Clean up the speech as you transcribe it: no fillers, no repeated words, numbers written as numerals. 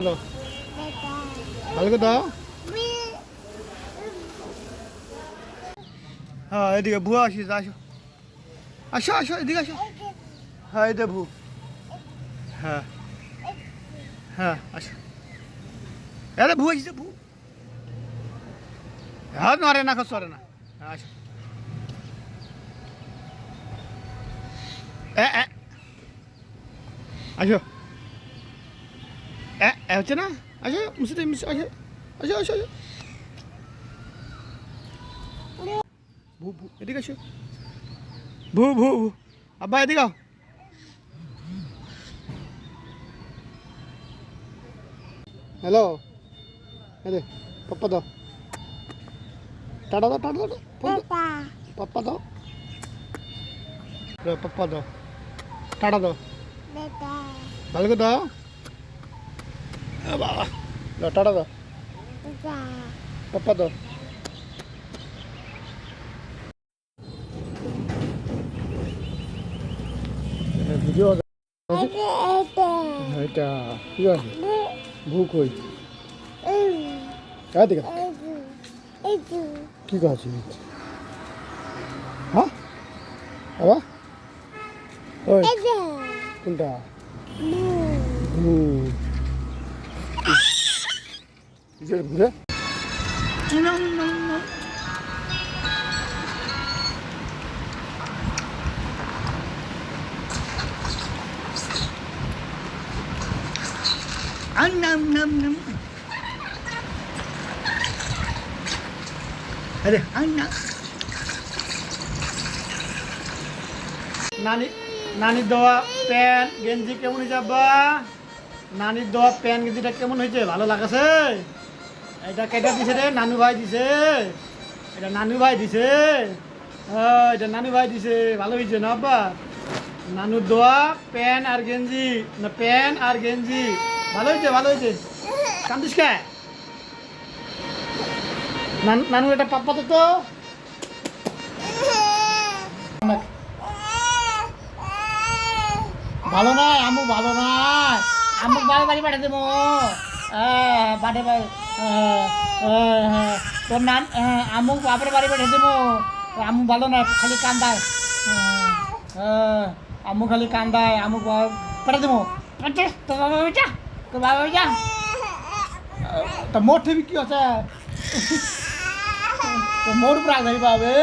দাও ভালো করে দাও। হ্যাঁ এদিকে ভুয়া আসিস আসো আসো আসো এদিকে আসো। হ্যাঁ এটা ভু। হ্যাঁ হ্যাঁ আসো। আরে ভু আসিস ভু। হ্যাঁ নরে না সরে না। হ্যাঁ আসো। এ এ আসো। হচ্ছে না। আসো মুসিতে মিস আসো আসো আসো আসো। ভু ভু এদিকে আসো। ভু ভু ভু আব্বা এদিকে আও। হ্যালো এদে পাপ্পা দাও টাটা দাও টাটা দাও পাপ্পা দাও পাপ্পা দাও টাটা দাও ভালো করে দাও। বাবা দাও টাটা দাও পাপ্পা দাও। ভিডিও এটা ঠিক আছে ভুক হই দেখা কি আছে হ্যাঁ বাবা ওই কোনটা ঘুরে আরে নানি নানির দেওয়া প্যান্ট গেঞ্জি কেমন হয়েছে আব্বা? নানির দেওয়া প্যান্ট গেঞ্জিটা কেমন হয়েছে? ভালো লাগছে? এটা কেটে দিছে রে? নানু ভাই দিছে? এটা নানু ভাই দিছে? এটা নানু ভাই দিছে। ভালো হয়েছে না আব্বা? নানুর দেওয়া প্যান্ট আর গেঞ্জি না প্যান্ট আর গেঞ্জি ভালো হয়েছে ভালো হয়েছে। কান্দিস কে? নানু এটা পাপ্পা তো ভালো নয় আমু ভালো নয় আমুক বাড়ি বাড়ি পাঠা দেবো বাড়ি বাড়ি তোর নান আমুক বাপের বাড়ি পাঠা দেবো। আমু ভালো নয় খালি কান্দায় আমু খালি কান্দায় আমুক পাঠা দেবো তোর বাবা বেটা তোর বাবা বেটা তা মোর ঠিবি কি আছে মোর প্রায় পাবে